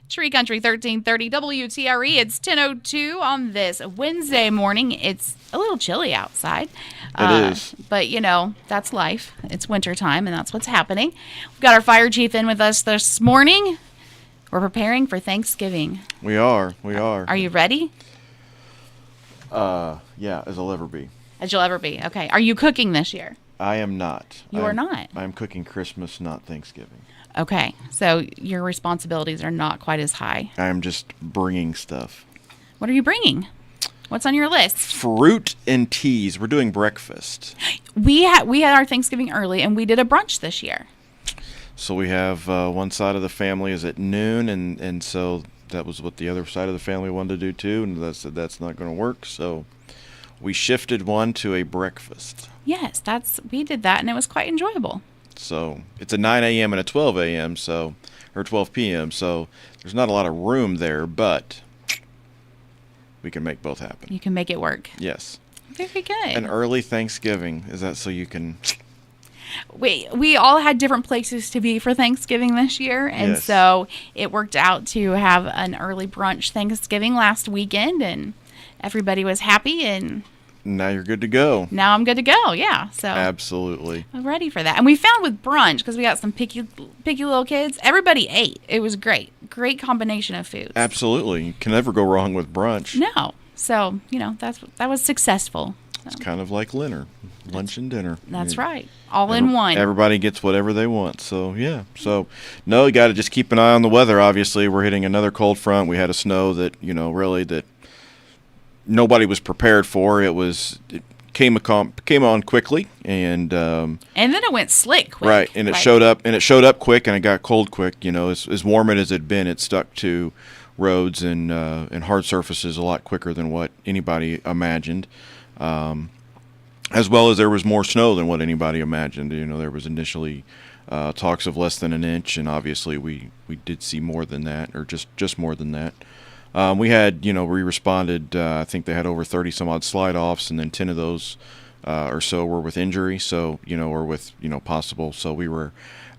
Tree Country 1330 WTRE. It's 10:02 on this Wednesday morning. It's a little chilly outside. It is. But, that's life. It's wintertime, and that's what's happening. We've got our fire chief in with us this morning. We're preparing for Thanksgiving. We are. Are you ready? Yeah, as I'll ever be. As you'll ever be. Okay. Are you cooking this year? I am not. You are not? I'm cooking Christmas, not Thanksgiving. Okay. So your responsibilities are not quite as high. I am just bringing stuff. What are you bringing? What's on your list? Fruit and teas. We're doing breakfast. We had our Thanksgiving early, and we did a brunch this year. So we have one side of the family is at noon, and so that was what the other side of the family wanted to do too, and they said that's not going to work. So we shifted one to a breakfast. Yes, we did that, and it was quite enjoyable. So it's a 9 a.m. and a 12 a.m. or 12 p.m. So there's not a lot of room there, but we can make both happen. You can make it work. Yes. Very good. An early Thanksgiving. Is that so you can... We all had different places to be for Thanksgiving this year, and Yes. So it worked out to have an early brunch Thanksgiving last weekend, and everybody was happy, and Now you're good to go. now I'm good to go. Yeah, so Absolutely. I'm ready for that. And we found with brunch, because we got some picky little kids, everybody ate. It was great combination of foods. Absolutely. You can never go wrong with brunch. No, so that was successful. It's kind of like dinner, lunch and dinner. That's Yeah. right, all in one. Everybody gets whatever they want. So, yeah. So, no, you got to just keep an eye on the weather. Obviously, we're hitting another cold front. We had a snow that, really that nobody was prepared for. It came on quickly, and And then it went slick quick. right, and it showed up quick, and it got cold quick. As warm as it had been, it stuck to roads and hard surfaces a lot quicker than what anybody imagined. As well as there was more snow than what anybody imagined. There was initially talks of less than an inch, and obviously we did see more than that, or just more than that. We had, we responded, I think they had over 30 some odd slide offs, and then 10 of those or so were with injury, so, or with, possible. So we were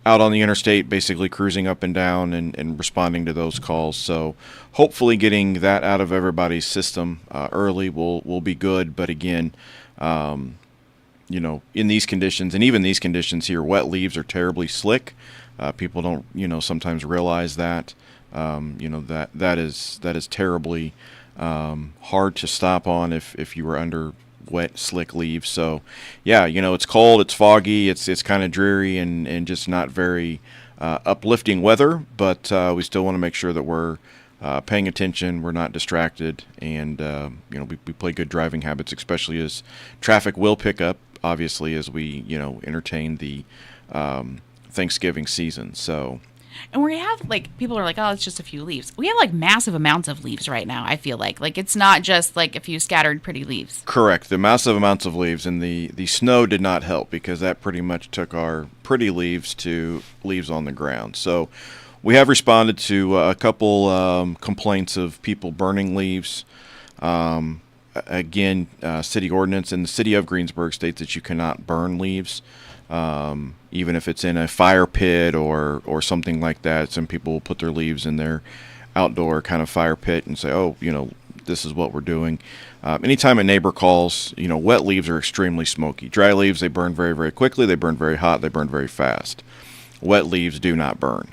out on the interstate basically cruising up and down and responding to those calls. So hopefully getting that out of everybody's system early will be good. But again, in these conditions, and even these conditions here, wet leaves are terribly slick. People don't, sometimes realize that. That is terribly hard to stop on if you were under wet, slick leaves. So, yeah, it's cold, it's foggy, it's kind of dreary and just not very uplifting weather. But we still want to make sure that we're paying attention, we're not distracted, and we play good driving habits, especially as traffic will pick up, obviously, as we entertain the Thanksgiving season. So. And we have, people are like, oh, it's just a few leaves. We have, massive amounts of leaves right now, I feel like. It's not just, a few scattered pretty leaves. Correct. The massive amounts of leaves, and the snow did not help, because that pretty much took our pretty leaves to leaves on the ground. So we have responded to a couple complaints of people burning leaves. Again, city ordinance in the city of Greensburg states that you cannot burn leaves. Even if it's in a fire pit or something like that. Some people will put their leaves in their outdoor kind of fire pit and say, oh, this is what we're doing. Anytime a neighbor calls, wet leaves are extremely smoky. Dry leaves, they burn very, very quickly. They burn very hot. They burn very fast. Wet leaves do not burn.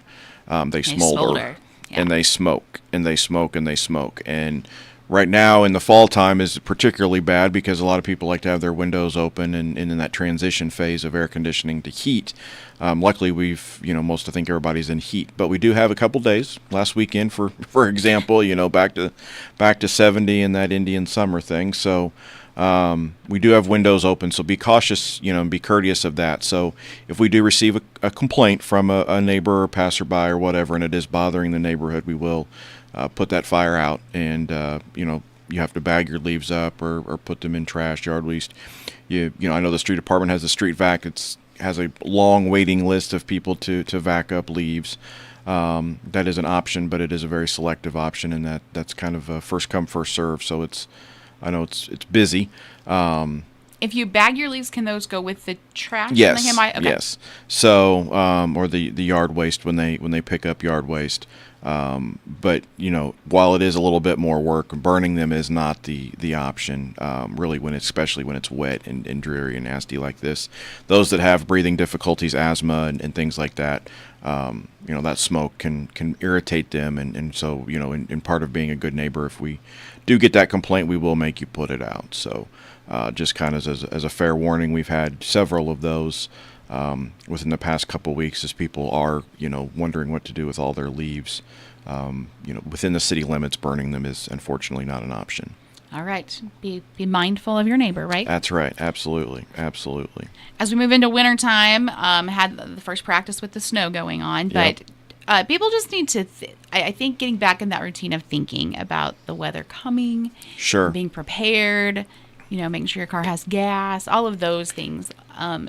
They smolder. Yeah. And they smoke, and they smoke, and they smoke. And right now in the fall time is particularly bad because a lot of people like to have their windows open and in that transition phase of air conditioning to heat. Luckily, I think everybody's in heat, but we do have a couple days. Last weekend, for example, back to 70 in that Indian summer thing. So we do have windows open, so be cautious, and be courteous of that. So if we do receive a complaint from a neighbor or passerby or whatever, and it is bothering the neighborhood, we will put that fire out, and you have to bag your leaves up or put them in trash, yard waste. I know the street department has a street vac. It has a long waiting list of people to vac up leaves. That is an option, but it is a very selective option, and that's kind of a first come first serve. So I know it's busy. If you bag your leaves, can those go with the trash? Yes. Okay. Yes. So, or the yard waste when they pick up yard waste. But while it is a little bit more work, burning them is not the option. Really, especially when it's wet and dreary and nasty like this. Those that have breathing difficulties, asthma, and things like that, that smoke can irritate them. And so in part of being a good neighbor, if we do get that complaint, we will make you put it out. So just kind of as a fair warning, we've had several of those. Within the past couple weeks, as people are, wondering what to do with all their leaves, within the city limits, burning them is unfortunately not an option. All right. Be mindful of your neighbor, right? That's right. Absolutely. Absolutely. As we move into wintertime, had the first practice with the snow going on, but people just need to, I think, getting back in that routine of thinking about the weather coming, Sure. being prepared, making sure your car has gas, all of those things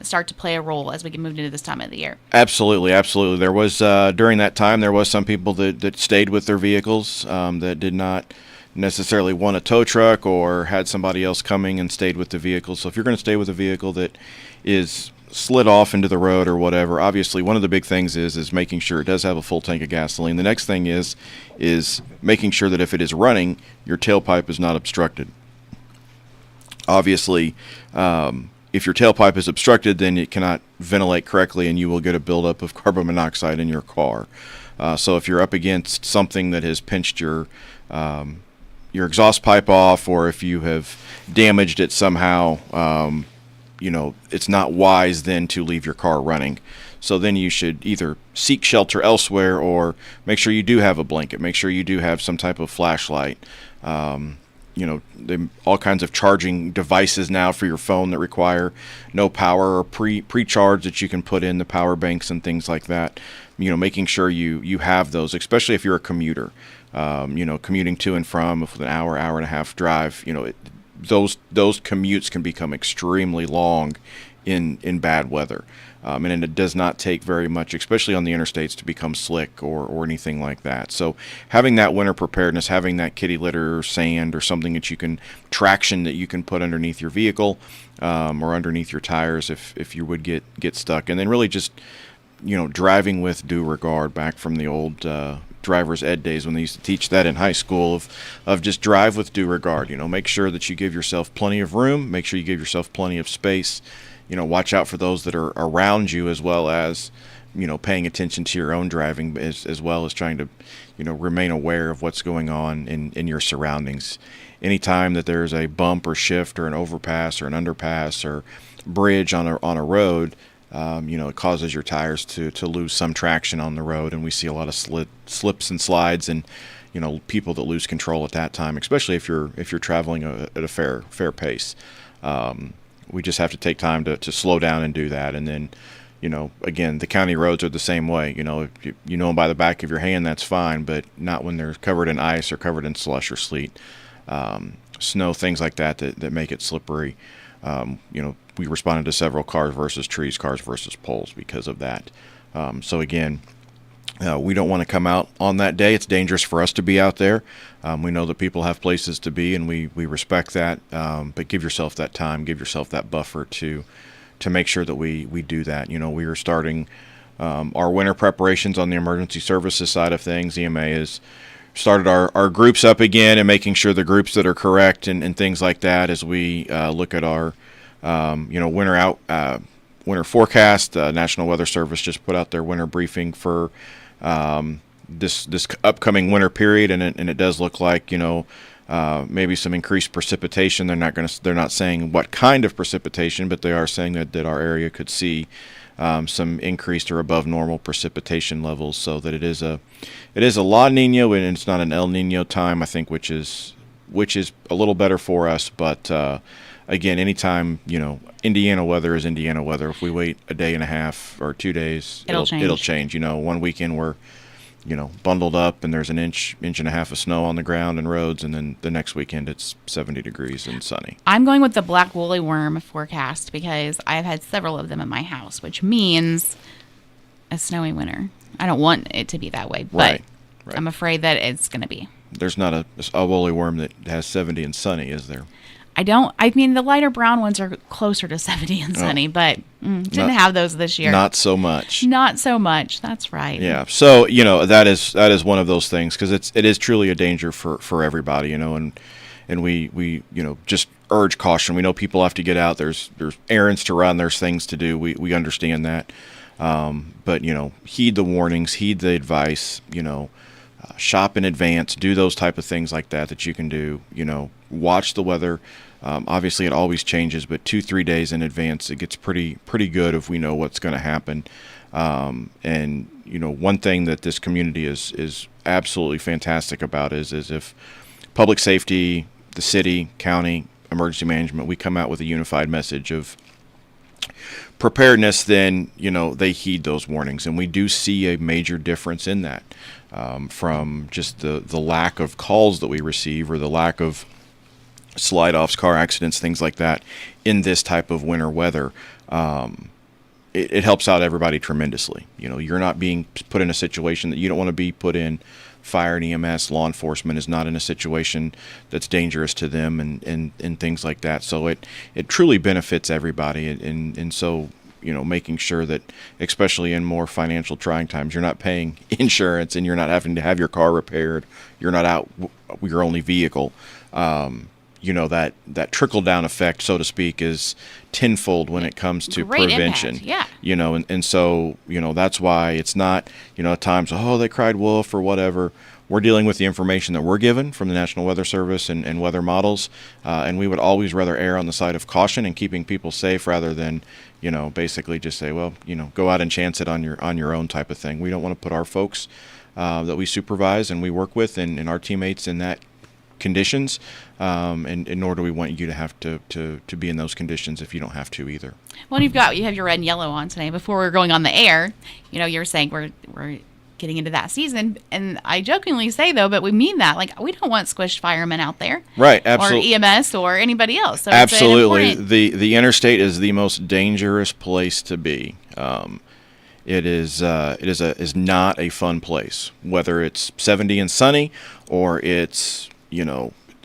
start to play a role as we get moved into this time of the year. Absolutely, absolutely. There was during that time there was some people that stayed with their vehicles that did not necessarily want a tow truck or had somebody else coming and stayed with the vehicle. So if you're going to stay with a vehicle that is slid off into the road or whatever, obviously one of the big things is making sure it does have a full tank of gasoline. The next thing is making sure that if it is running, your tailpipe is not obstructed. Obviously, if your tailpipe is obstructed, then it cannot ventilate correctly and you will get a buildup of carbon monoxide in your car. So if you're up against something that has pinched your exhaust pipe off, or if you have damaged it somehow, it's not wise then to leave your car running. So then you should either seek shelter elsewhere or make sure you do have a blanket. Make sure you do have some type of flashlight. All kinds of charging devices now for your phone that require no power or pre-charge that you can put in the power banks and things like that. Making sure you have those, especially if you're a commuter. Commuting to and from with an hour and a half drive. Those commutes can become extremely long in bad weather. And it does not take very much, especially on the interstates, to become slick or anything like that. So having that winter preparedness, having that kitty litter or sand or something that you can traction that you can put underneath your vehicle or underneath your tires if you would get stuck. And then really just driving with due regard, back from the old driver's ed days when they used to teach that in high school of just drive with due regard. Make sure that you give yourself plenty of room, make sure you give yourself plenty of space. Watch out for those that are around you, as well as paying attention to your own driving, as well as trying to remain aware of what's going on in your surroundings. Anytime that there's a bump or shift or an overpass or an underpass or bridge on a road, it causes your tires to lose some traction on the road, and we see a lot of slips and slides, and people that lose control at that time, especially if you're traveling at a fair pace. We just have to take time to slow down and do that. And then, again, the county roads are the same way. If you know them by the back of your hand, that's fine, but not when they're covered in ice or covered in slush or sleet, snow, things like that make it slippery. We responded to several cars versus trees, cars versus poles because of that. So again, we don't want to come out on that day. It's dangerous for us to be out there. We know that people have places to be, and we respect that. But give yourself that time, give yourself that buffer to make sure that we do that. We are starting our winter preparations on the emergency services side of things. EMA has started our groups up again and making sure the groups that are correct and things like that as we look at our winter forecast. National Weather Service just put out their winter briefing for this upcoming winter period, and it does look like maybe some increased precipitation. They're not saying what kind of precipitation, but they are saying that our area could see some increased or above normal precipitation levels, so that it is a La Nina and it's not an El Nino time, I think, which is a little better for us. But again, anytime Indiana weather is Indiana weather. If we wait a day and a half or 2 days, it'll change. 1 weekend we're bundled up and there's an inch and a half of snow on the ground and roads, and then the next weekend it's 70 degrees and sunny. I'm going with the black woolly worm forecast because I've had several of them in my house, which means a snowy winter. I don't want it to be that way, but Right. I'm afraid that it's going to be. There's not a woolly worm that has 70 and sunny, is there? I mean, the lighter brown ones are closer to 70 and sunny, but didn't have those this year. Not so much. Not so much. That's right. Yeah. So, that is one of those things, because it is truly a danger for everybody, and we just urge caution. We know people have to get out. There's errands to run. There's things to do. We understand that. But, heed the warnings, heed the advice, shop in advance, do those type of things like that you can do, watch the weather. Obviously it always changes, but 2-3 days in advance, it gets pretty good if we know what's going to happen. And, one thing that this community is absolutely fantastic about is if public safety, the city, county, emergency management, we come out with a unified message of preparedness, then they heed those warnings, and we do see a major difference in that, from just the lack of calls that we receive, or the lack of slide-offs, car accidents, things like that in this type of winter weather. It helps out everybody tremendously. You're not being put in a situation that you don't want to be put in. Fire and EMS, law enforcement is not in a situation that's dangerous to them, and things like that. So it truly benefits everybody, and so making sure that, especially in more financial trying times, you're not paying insurance and you're not having to have your car repaired. You're not out with your only vehicle. That trickle down effect, so to speak, is tenfold when it comes to Great prevention. Impact, yeah. And so, that's why it's not, at times, they cried wolf or whatever. We're dealing with the information that we're given from the National Weather Service and weather models. And we would always rather err on the side of caution and keeping people safe, rather than, basically just say, well, go out and chance it on your own type of thing. We don't want to put our folks that we supervise and we work with and our teammates in that conditions, and nor do we want you to have to be in those conditions if you don't have to either. Well, you have your red and yellow on today. Before we're going on the air, you're saying we're getting into that season, and I jokingly say though, but we mean that, like, we don't want squished firemen out there, right? Absolutely. Or EMS or anybody else. So absolutely, the interstate is the most dangerous place to be. It is not a fun place, whether it's 70 and sunny or it's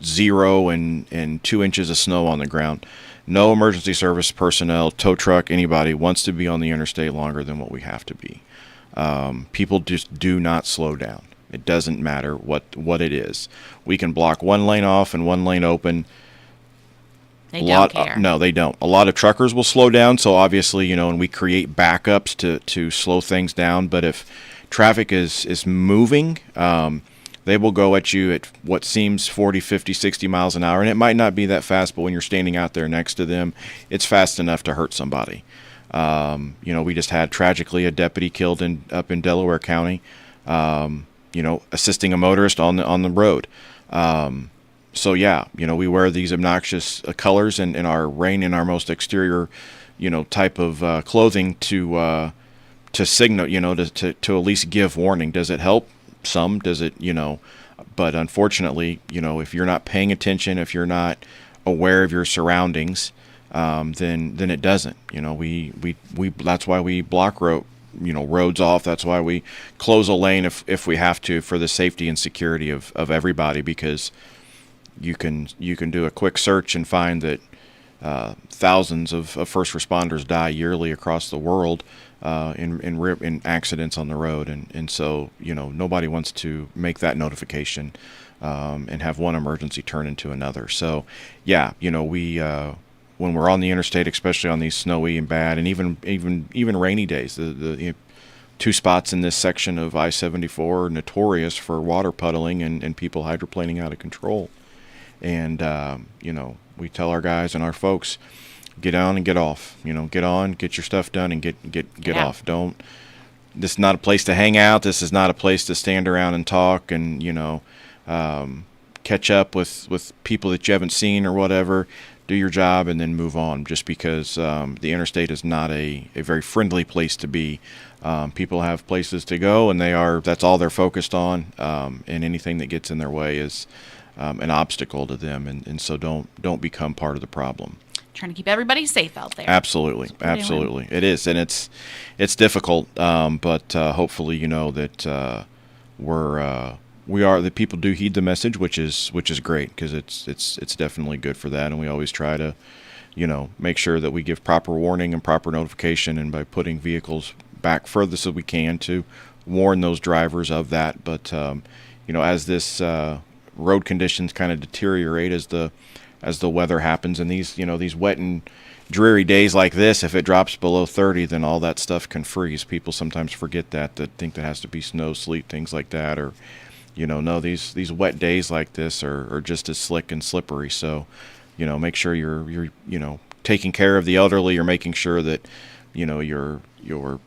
0 and 2 inches of snow on the ground. No emergency service personnel, tow truck, anybody wants to be on the interstate longer than what we have to be. People just do not slow down. It doesn't matter what it is. We can block one lane off and one lane open. They don't care. No, they don't. A lot of truckers will slow down, so obviously, and we create backups to slow things down. But if traffic is moving, they will go at you at what seems 40, 50, 60 miles an hour. And it might not be that fast, but when you're standing out there next to them, it's fast enough to hurt somebody. We just had, tragically, a deputy killed up in Delaware County, assisting a motorist on the road. So yeah, we wear these obnoxious colors in our rain, in our most exterior, type of clothing to signal, to at least give warning. Does it help? Some. Does it? But unfortunately, if you're not paying attention, if you're not aware of your surroundings, then it doesn't. We that's why we block roads off. That's why we close a lane if we have to, for the safety and security of everybody, because you can do a quick search and find that thousands of first responders die yearly across the world in accidents on the road, and so nobody wants to make that notification and have one emergency turn into another. So yeah, we when we're on the interstate, especially on these snowy and bad and even rainy days, the two spots in this section of I-74 are notorious for water puddling and people hydroplaning out of control. And we tell our guys and our folks, get on and get off. Get on, get your stuff done, and get off. This is not a place to hang out. This is not a place to stand around and talk and catch up with people that you haven't seen or whatever. Do your job and then move on. Just because the interstate is not a very friendly place to be. People have places to go, and that's all they're focused on. And anything that gets in their way is an obstacle to them, and so don't become part of the problem. Trying to keep everybody safe out there. Absolutely. It is, and it's difficult, but hopefully that we're the people do heed the message, which is great, because it's definitely good for that, and we always try to, make sure that we give proper warning and proper notification, and by putting vehicles back furthest as we can to warn those drivers of that. But as this road conditions kind of deteriorate as the weather happens, and these wet and dreary days like this, if it drops below 30, then all that stuff can freeze. People sometimes forget that think that has to be snow, sleet, things like that, or no, these wet days like this are just as slick and slippery. So make sure you're taking care of the elderly. You're making sure that your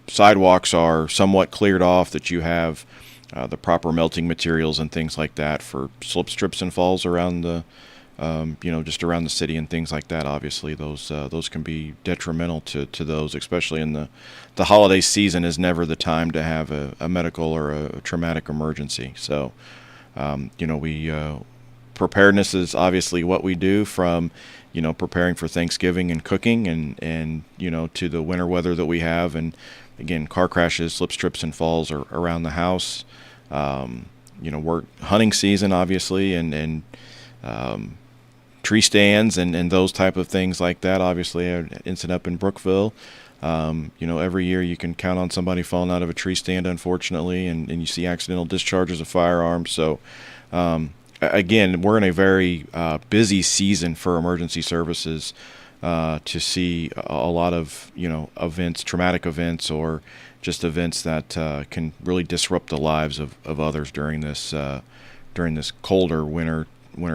sidewalks are somewhat cleared off, that you have the proper melting materials and things like that for slip, strips, and falls around the just around the city and things like that. Obviously, those can be detrimental to those, especially in the holiday season. Is never the time to have a medical or a traumatic emergency. So, we preparedness is obviously what we do, from preparing for Thanksgiving and cooking, and to the winter weather that we have, and again, car crashes, slip, trips, and falls are around the house. We're hunting season, obviously, and tree stands and those type of things like that. Obviously, an incident up in Brookville. Every year you can count on somebody falling out of a tree stand, unfortunately, and you see accidental discharges of firearms. So, again, we're in a very busy season for emergency services to see a lot of, events, traumatic events, or just events that can really disrupt the lives of others during this colder winter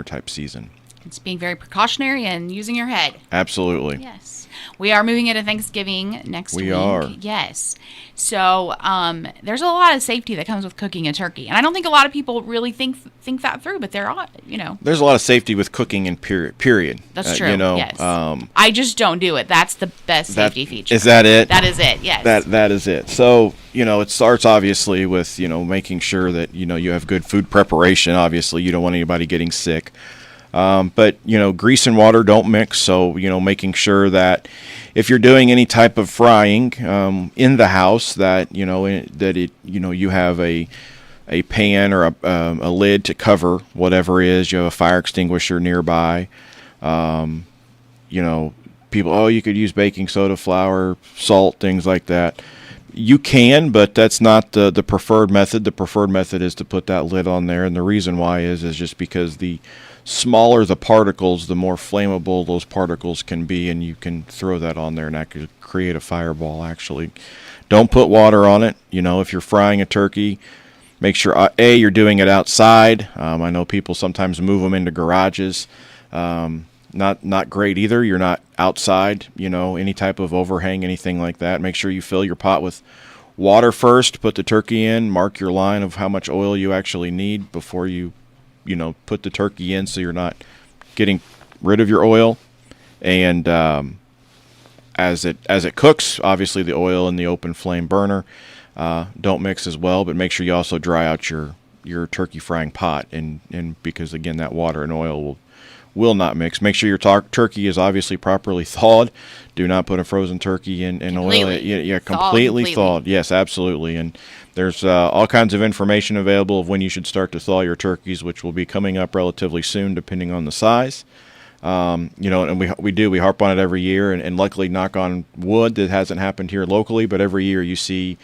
type season. It's being very precautionary and using your head. Absolutely. Yes. We are moving into Thanksgiving next week. We are. Yes. So there's a lot of safety that comes with cooking a turkey. And I don't think a lot of people really think that through, but there are, There's a lot of safety with cooking in period. That's true, yes. I just don't do it. That's the best safety feature. Is that it? That is it, yes. That is it. So, it starts obviously with, making sure that, you have good food preparation. Obviously, you don't want anybody getting sick. But, grease and water don't mix. So, making sure that if you're doing any type of frying in the house, that, you have a pan or a lid to cover whatever it is. You have a fire extinguisher nearby. People, you could use baking soda, flour, salt, things like that. You can, but that's not the preferred method. The preferred method is to put that lid on there. And the reason why is just because the smaller the particles, the more flammable those particles can be, and you can throw that on there and that could create a fireball. Actually, don't put water on it. If you're frying a turkey, make sure you're doing it outside. I know people sometimes move them into garages. Not great either. You're not outside, any type of overhang, anything like that. Make sure you fill your pot with water first, put the turkey in, mark your line of how much oil you actually need before you put the turkey in, so you're not getting rid of your oil. And as it cooks, obviously the oil in the open flame burner don't mix as well, but make sure you also dry out your turkey frying pot, and because again, that water and oil will not mix. Make sure your turkey is obviously properly thawed. Do not put a frozen turkey in oil. Yeah, completely thawed. Yes, absolutely. And there's all kinds of information available of when you should start to thaw your turkeys, which will be coming up relatively soon, depending on the size. And we harp on it every year, and luckily, knock on wood, that hasn't happened here locally, but every year you see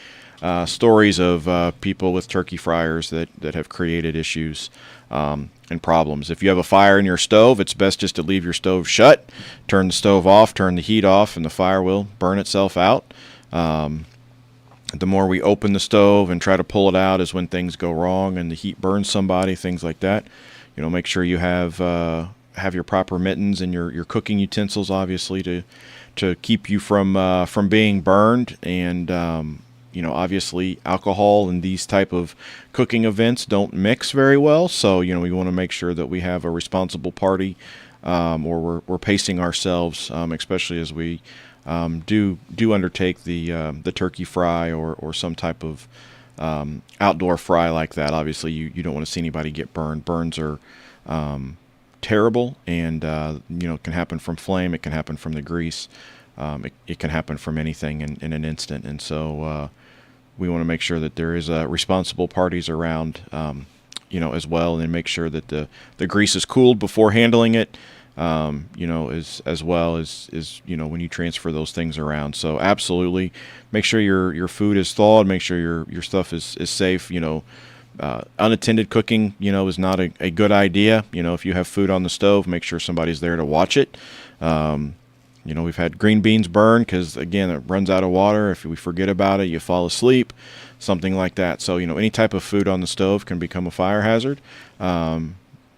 stories of people with turkey fryers that have created issues and problems. If you have a fire in your stove, it's best just to leave your stove shut, turn the stove off, turn the heat off, and the fire will burn itself out. The more we open the stove and try to pull it out is when things go wrong and the heat burns somebody, things like that. Make sure you have your proper mittens and your cooking utensils, obviously, to keep you from being burned. And obviously, alcohol and these type of cooking events don't mix very well. So we want to make sure that we have a responsible party, or we're pacing ourselves, especially as we do undertake the turkey fry or some type of outdoor fry like that. Obviously, you don't want to see anybody get burned. Burns are terrible, and can happen from flame. It can happen from the grease. It can happen from anything in an instant. And so we want to make sure that there is responsible parties around as well, and then make sure that the grease is cooled before handling it. As well as when you transfer those things around. So absolutely, make sure your food is thawed. Make sure your stuff is safe. Unattended cooking, is not a good idea. If you have food on the stove, make sure somebody's there to watch it. We've had green beans burn because, again, it runs out of water. If we forget about it, you fall asleep, something like that. So, any type of food on the stove can become a fire hazard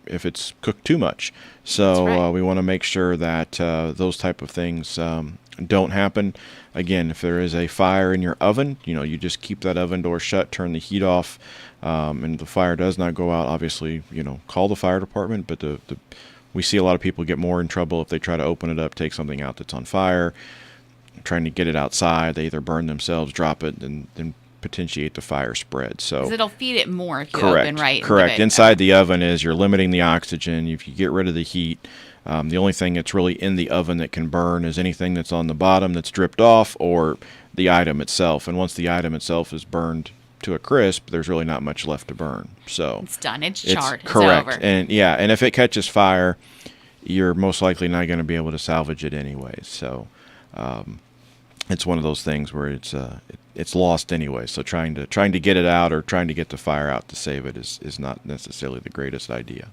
if it's cooked too much. So That's right. We want to make sure that those type of things don't happen. Again, if there is a fire in your oven, you just keep that oven door shut, turn the heat off, and the fire does not go out. Obviously, call the fire department, but we see a lot of people get more in trouble if they try to open it up, take something out that's on fire, trying to get it outside. They either burn themselves, drop it, and then potentiate the fire spread. So 'Cause it'll feed it more if you correct, open right. correct. Inside the oven you're limiting the oxygen. If you get rid of the heat, the only thing that's really in the oven that can burn is anything that's on the bottom that's dripped off, or the item itself. And once the item itself is burned to a crisp, there's really not much left to burn. So It's done. It's charred. It's correct. over. And if it catches fire, you're most likely not going to be able to salvage it anyways. So it's one of those things where it's lost anyway. So trying to get it out or trying to get the fire out to save it is not necessarily the greatest idea.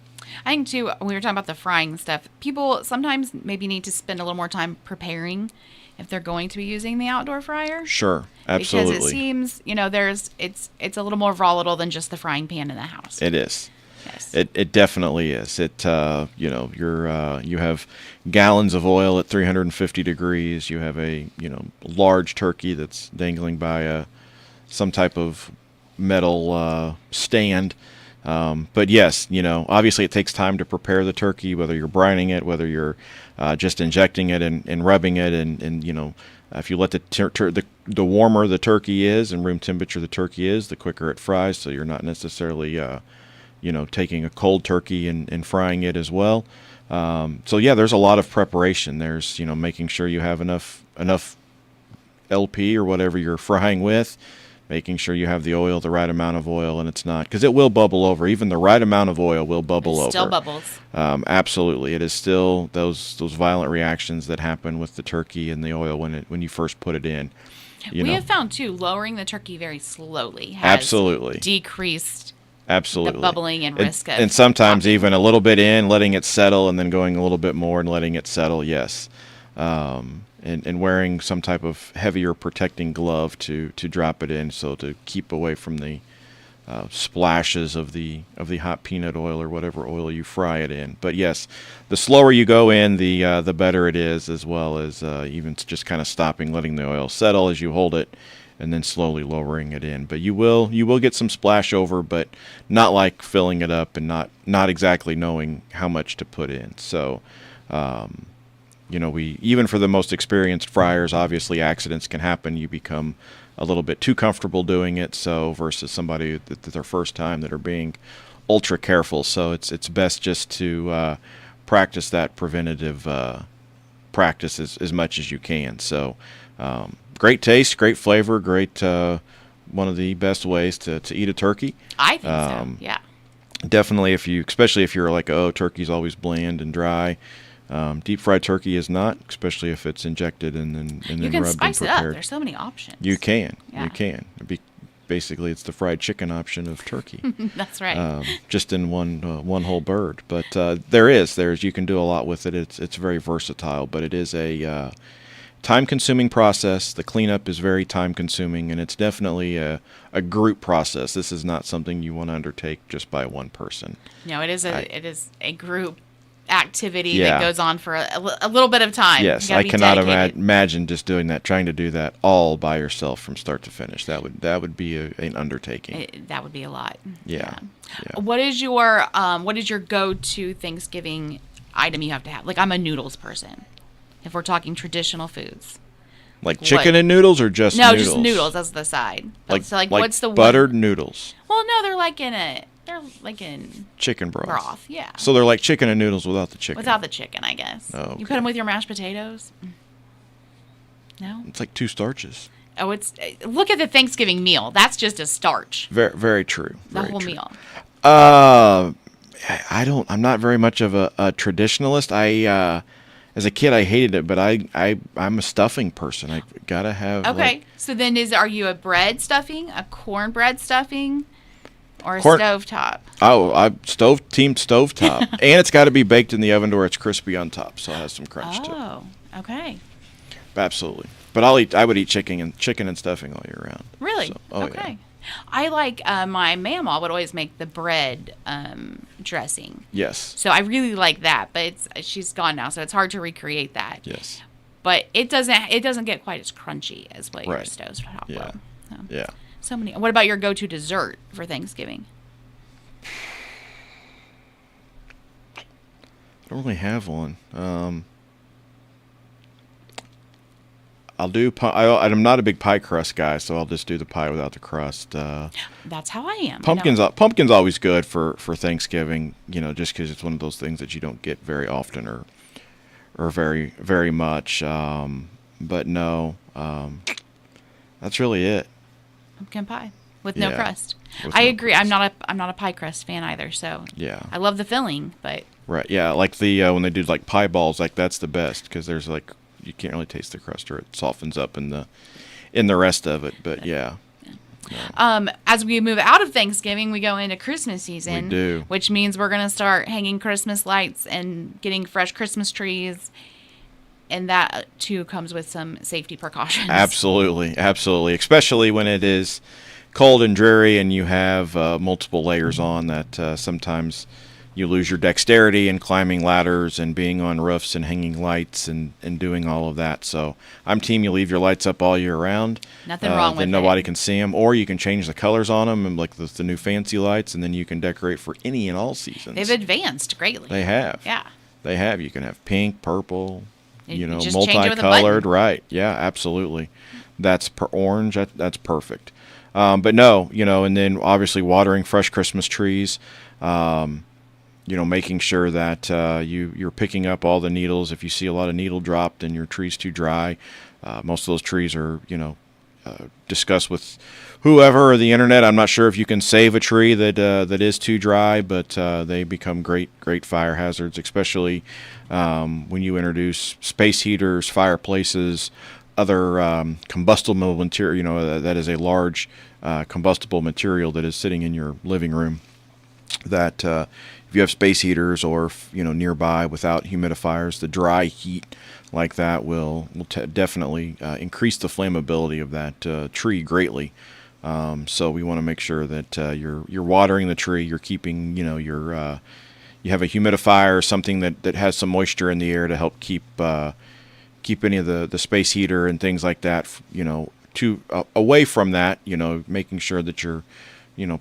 I think, too, when we were talking about the frying stuff, people sometimes maybe need to spend a little more time preparing if they're going to be using the outdoor fryer. Sure, absolutely. Because it seems, it's a little more volatile than just the frying pan in the house. It is. Yes. It definitely is. You have gallons of oil at 350 degrees. You have a large turkey that's dangling by some type of metal stand. But yes, obviously it takes time to prepare the turkey, whether you're brining it, whether you're just injecting it and rubbing it, and if you let the warmer the turkey is and room temperature the turkey is, the quicker it fries. So you're not necessarily taking a cold turkey and frying it as well. So yeah, there's a lot of preparation. There's making sure you have enough LP or whatever you're frying with, making sure you have the oil, the right amount of oil, and it's not, because it will bubble over. Even the right amount of oil will bubble over. Still bubbles. Absolutely, it is still those violent reactions that happen with the turkey and the oil when you first put it in. We have found too, lowering the turkey very slowly has absolutely decreased. Absolutely. The bubbling and risk of. And sometimes popping. even a little bit in, letting it settle, and then going a little bit more and letting it settle, yes. And wearing some type of heavier protecting glove to drop it in, so to keep away from the splashes of the hot peanut oil or whatever oil you fry it in. But yes, the slower you go in, the better it is, as well as even just kind of stopping, letting the oil settle as you hold it, and then slowly lowering it in. But you will get some splash over, but not like filling it up and not exactly knowing how much to put in. So, we even for the most experienced fryers, obviously accidents can happen. You become a little bit too comfortable doing it. So versus somebody that's their first time that are being ultra careful. So it's best just to practice that preventative practice as much as you can. So. Great taste, great flavor, great one of the best ways to eat a turkey. I think so. Yeah. Definitely, especially if you're like, turkey's always bland and dry. Deep fried turkey is not, especially if it's injected and then You rubbed can and spice it prepared. up. There's so many options. You can. Yeah. You can. Basically, it's the fried chicken option of turkey. That's right. Just in one whole bird. But there's you can do a lot with it. It's very versatile, but it is a time-consuming process. The cleanup is very time-consuming, and it's definitely a group process. This is not something you want to undertake just by one person. No, it is a group activity Yeah. that goes on for a little bit of time. Yes, You gotta I be cannot dedicated. imagine just trying to do that all by yourself from start to finish. That would be an undertaking. That would be a lot. Yeah. What is your go-to Thanksgiving item you have to have? Like, I'm a noodles person. If we're talking traditional foods. Like chicken and noodles, or just No, noodles? just noodles as the side. So what's the buttered noodles? Well, no, they're like in Chicken broth. Yeah. So they're like chicken and noodles without the chicken. Without the chicken, I guess. Oh, okay. You put them with your mashed potatoes? No? It's like two starches. Oh, look at the Thanksgiving meal. That's just a starch. Very, very true. The Very whole true. meal. Uh, I'm not very much of a traditionalist. As a kid, I hated it, but I'm a stuffing person. I gotta have Okay. So then are you a bread stuffing, a cornbread stuffing, or a corn. stovetop? Oh, I team stovetop, and it's got to be baked in the oven to where it's crispy on top, so it has some crunch to it. Oh, okay. Absolutely. But I would eat chicken and stuffing all year round. Really? So, Okay. Yeah. I like my mama would always make the bread dressing. Yes. So I really like that, but she's gone now, so it's hard to recreate that. Yes. But it doesn't get quite as crunchy as what your Right. stovetop Yeah. will. So, Yeah. so many. What about your go-to dessert for Thanksgiving? I don't really have one. I'll do pie. I'm not a big pie crust guy, so I'll just do the pie without the crust. That's how I am. Pumpkin's always good for Thanksgiving. Just because it's one of those things that you don't get very often or very very much. But no, that's really it. Pumpkin pie with no Yeah, crust. with I no agree. crust. I'm not a pie crust fan either. So Yeah. I love the filling, but Right. Yeah. Like the when they do like pie balls, like that's the best because there's like you can't really taste the crust or it softens up in the rest of it. But yeah. as we move out of Thanksgiving, we go into Christmas season. We do. Which means we're going to start hanging Christmas lights and getting fresh Christmas trees. And that, too, comes with some safety precautions. Absolutely. Absolutely. Especially when it is cold and dreary and you have multiple layers on that sometimes you lose your dexterity in climbing ladders and being on roofs and hanging lights and doing all of that. So I'm team you leave your lights up all year round. Nothing wrong with then it. nobody can see them. Or you can change the colors on them and like the new fancy lights, and then you can decorate for any and all seasons. They've advanced greatly. They have. Yeah. They have. You can have pink, purple, You just change it with a multicolored. button. Right. Yeah, absolutely. That's orange. That's perfect. But no, and then obviously watering fresh Christmas trees. Making sure that you're picking up all the needles. If you see a lot of needle drop, then your tree's too dry. Most of those trees are, discussed with whoever or the internet. I'm not sure if you can save a tree that is too dry, but they become great fire hazards, especially when you introduce space heaters, fireplaces, other combustible material. That is a large combustible material that is sitting in your living room. That if you have space heaters or nearby without humidifiers, the dry heat like that will definitely increase the flammability of that tree greatly. So we want to make sure that you're watering the tree, you're keeping you have a humidifier or something that has some moisture in the air to help keep any of the space heater and things like that away from that. Making sure that your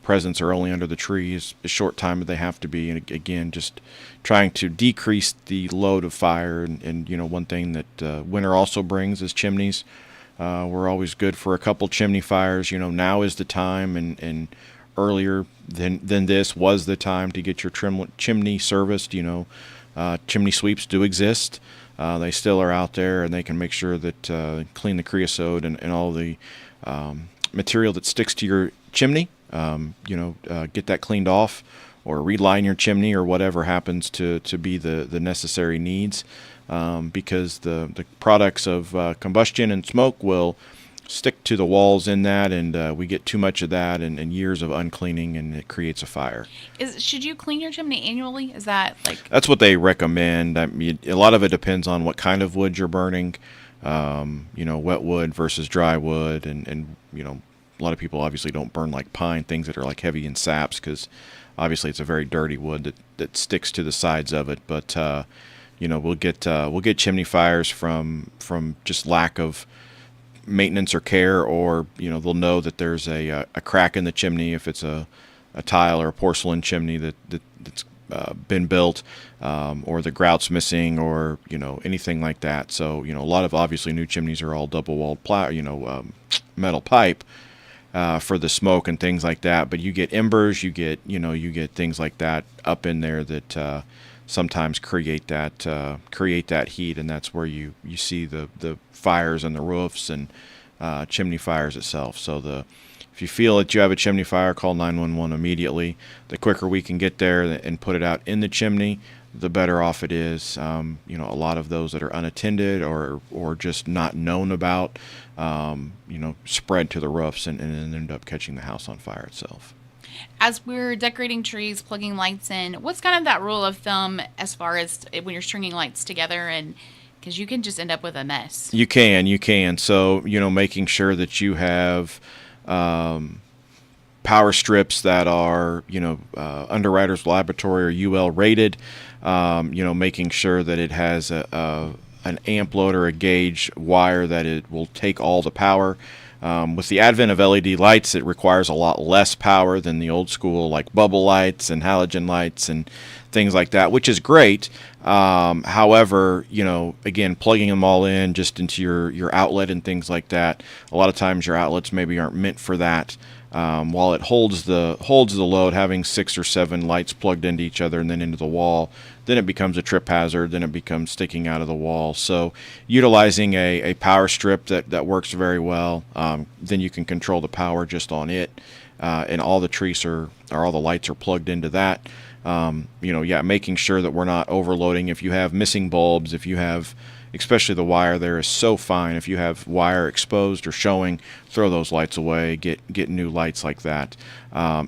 presents are only under the tree as short time as they have to be. And again, just trying to decrease the load of fire. And one thing that winter also brings is chimneys. We're always good for a couple chimney fires. Now is the time, and earlier than this was the time to get your chimney serviced. Chimney sweeps do exist. They still are out there, and they can make sure that clean the creosote and all the material that sticks to your chimney. Get that cleaned off or reline your chimney or whatever happens to be the necessary needs, because the products of combustion and smoke will stick to the walls in that, and we get too much of that and years of uncleaning, and it creates a fire. Should you clean your chimney annually? Is that That's what they recommend. I mean, a lot of it depends on what kind of wood you're burning. Wet wood versus dry wood, and a lot of people obviously don't burn like pine, things that are like heavy in saps, because obviously it's a very dirty wood that sticks to the sides of it. But we'll get chimney fires from just lack of maintenance or care, or they'll know that there's a crack in the chimney if it's a tile or a porcelain chimney that's been built, or the grout's missing, or anything like that. So a lot of obviously new chimneys are all double walled metal pipe. For the smoke and things like that, but you get embers, you get things like that up in there that sometimes create that heat, and that's where you see the fires on the roofs and chimney fires itself. So the If you feel that you have a chimney fire, call 911 immediately. The quicker we can get there and put it out in the chimney, the better off it is. A lot of those that are unattended or just not known about, spread to the roofs and end up catching the house on fire itself. As we're decorating trees, plugging lights in, what's kind of that rule of thumb as far as when you're stringing lights together? And because you can just end up with a mess. You can. So, making sure that you have power strips that are, Underwriters Laboratory or UL rated, making sure that it has an amp load or a gauge wire that it will take all the power. With the advent of LED lights, it requires a lot less power than the old school like bubble lights and halogen lights and things like that, which is great. However, again, plugging them all in just into your outlet and things like that, a lot of times your outlets maybe aren't meant for that. While it holds the load, having 6 or 7 lights plugged into each other and then into the wall, then it becomes a trip hazard, then it becomes sticking out of the wall. So utilizing a power strip that works very well, then you can control the power just on it, and all the trees or all the lights are plugged into that. Making sure that we're not overloading. If you have missing bulbs, if you have, especially the wire there is so fine, if you have wire exposed or showing, throw those lights away, get new lights like that.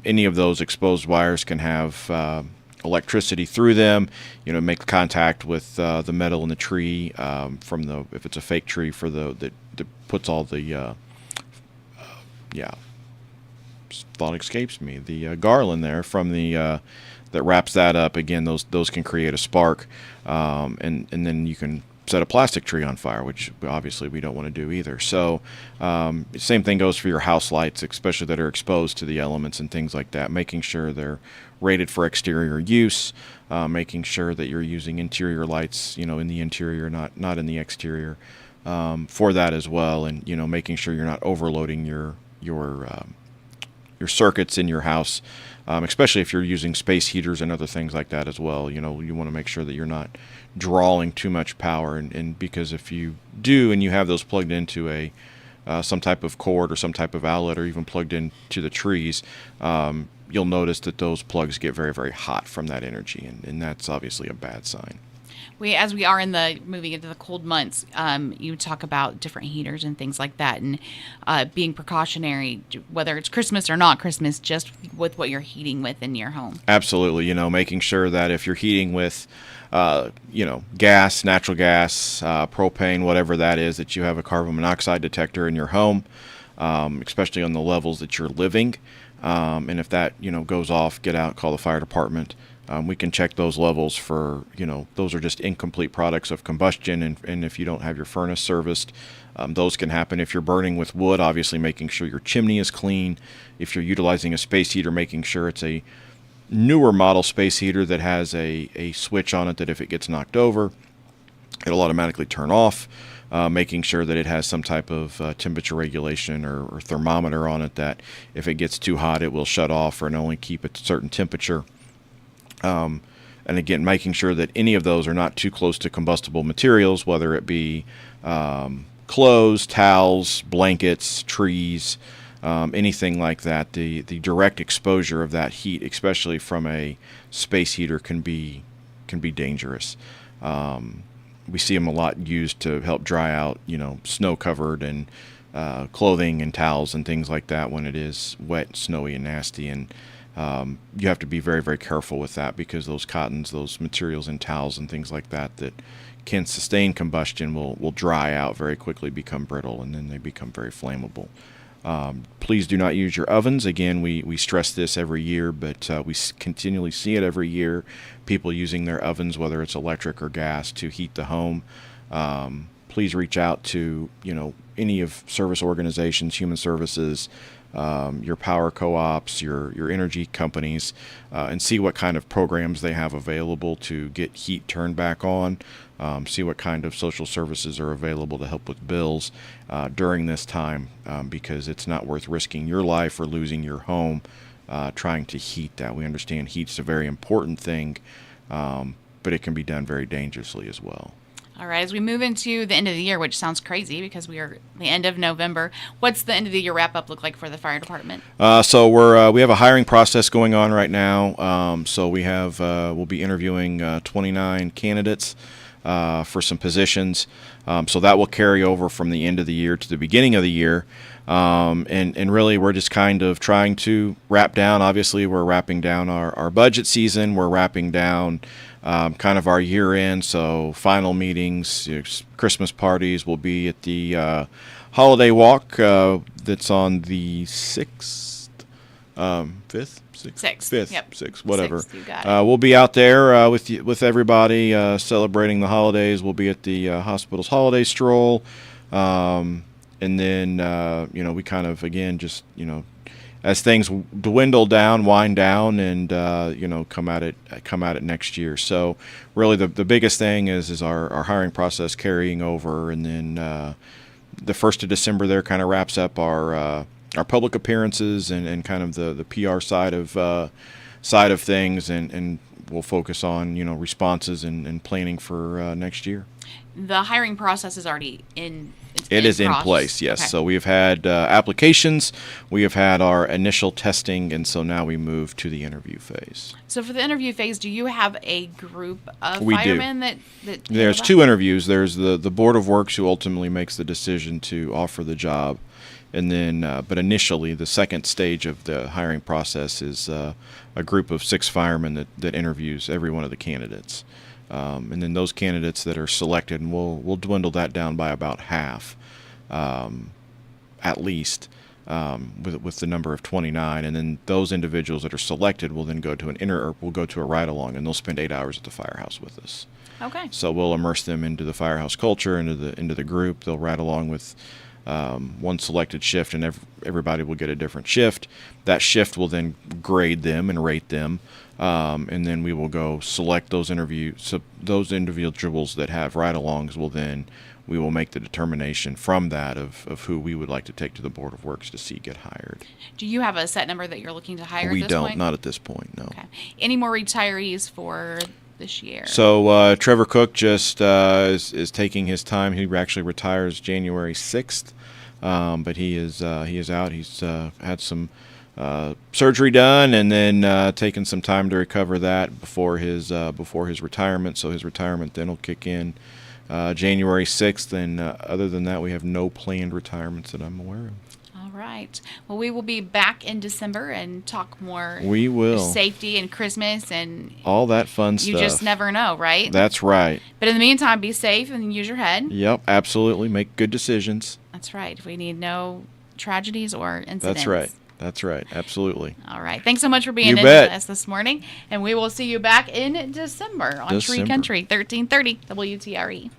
Any of those exposed wires can have electricity through them, make contact with the metal in the tree, if it's a fake tree that puts all the thought escapes me, the garland there from the that wraps that up. Again, those can create a spark, and then you can set a plastic tree on fire, which obviously we don't want to do either. So same thing goes for your house lights, especially that are exposed to the elements and things like that, making sure they're rated for exterior use, making sure that you're using interior lights, in the interior, not in the exterior, for that as well, and making sure you're not overloading your circuits in your house, especially if you're using space heaters and other things like that as well. You want to make sure that you're not drawing too much power, and because if you do and you have those plugged into some type of cord or some type of outlet or even plugged into the trees, you'll notice that those plugs get very, very hot from that energy, and that's obviously a bad sign. As we are moving into the cold months, you talk about different heaters and things like that, and being precautionary, whether it's Christmas or not Christmas, just with what you're heating with in your home. Absolutely, making sure that if you're heating with, gas, natural gas, propane, whatever that is, that you have a carbon monoxide detector in your home, especially on the levels that you're living. And if that, goes off, get out, call the fire department. We can check those levels for, those are just incomplete products of combustion. And if you don't have your furnace serviced, those can happen. If you're burning with wood, obviously making sure your chimney is clean. If you're utilizing a space heater, making sure it's a newer model space heater that has a switch on it that if it gets knocked over, it'll automatically turn off. Making sure that it has some type of temperature regulation or thermometer on it that if it gets too hot, it will shut off and only keep a certain temperature. And again, making sure that any of those are not too close to combustible materials, whether it be clothes, towels, blankets, trees, anything like that. The direct exposure of that heat, especially from a space heater, can be dangerous. We see them a lot used to help dry out, snow-covered and clothing and towels and things like that when it is wet, snowy, and nasty. And you have to be very, very careful with that because those cottons, those materials in towels and things like that can sustain combustion will dry out very quickly, become brittle, and then they become very flammable. Please do not use your ovens. Again, we stress this every year, but we continually see it every year. People using their ovens, whether it's electric or gas, to heat the home. Please reach out to any of service organizations, human services, your power co-ops, your energy companies, and see what kind of programs they have available to get heat turned back on. See what kind of social services are available to help with bills during this time, because it's not worth risking your life or losing your home trying to heat that. We understand heat's a very important thing, but it can be done very dangerously as well. All right, as we move into the end of the year, which sounds crazy because we are the end of November, what's the end of the year wrap up look like for the fire department? So we have a hiring process going on right now. So we'll be interviewing 29 candidates for some positions. So that will carry over from the end of the year to the beginning of the year. And really, we're just kind of trying to wrap down. Obviously, we're wrapping down our budget season. We're wrapping down kind of our year end. So final meetings, Christmas parties will be at the holiday walk that's on the 6th, 5th. Sixth. 5th, Yep. 6th, whatever. 6th, you got it. We'll be out there with everybody celebrating the holidays. We'll be at the hospital's holiday stroll, and then we kind of again just as things dwindle down, wind down, and come at it next year. So really, the biggest thing is our hiring process carrying over, and then the 1st of December there kind of wraps up our public appearances and kind of the PR side of things, and we'll focus on responses and planning for next year. The hiring process is already in. It is in place, yes. Okay. So we have had applications, we have had our initial testing, and so now we move to the interview phase. So for the interview phase, do you have a group of We do. firemen that There's handle 2 interviews. There's the Board of Works, who ultimately makes the decision to offer the job. And then, but initially, the second stage of the hiring process is a group of 6 firemen that interviews every one of the candidates. And then those candidates that are selected, and we'll dwindle that down by about half, at least, with the number of 29. And then those individuals that are selected will then go to a ride along, and they'll spend 8 hours at the firehouse with us. Okay. So we'll immerse them into the firehouse culture, into the group. They'll ride along with one selected shift, and everybody will get a different shift. That shift will then grade them and rate them, and then we will go select those individuals that have ride-alongs. We will make the determination from that of who we would like to take to the Board of Works to see get hired. Do you have a set number that you're looking to hire? We at this don't, point? not at this point, no. Okay. Any more retirees for this year? So Trevor Cook just is taking his time. He actually retires January 6th, but he is out. He's had some surgery done, and then taken some time to recover that before his retirement. So his retirement then will kick in January 6th, and other than that, we have no planned retirements that I'm aware of. All right. Well, we will be back in December and talk more. We will. Safety and Christmas and all that fun stuff. You just never know, right? That's right. But in the meantime, be safe and use your head. Yep, absolutely. Make good decisions. That's right. We need no tragedies or incidents. That's right. That's right. Absolutely. All right. Thanks so much for being You in bet. with us this morning. And we will see you back in December on Tree Country, 1330 WTRE.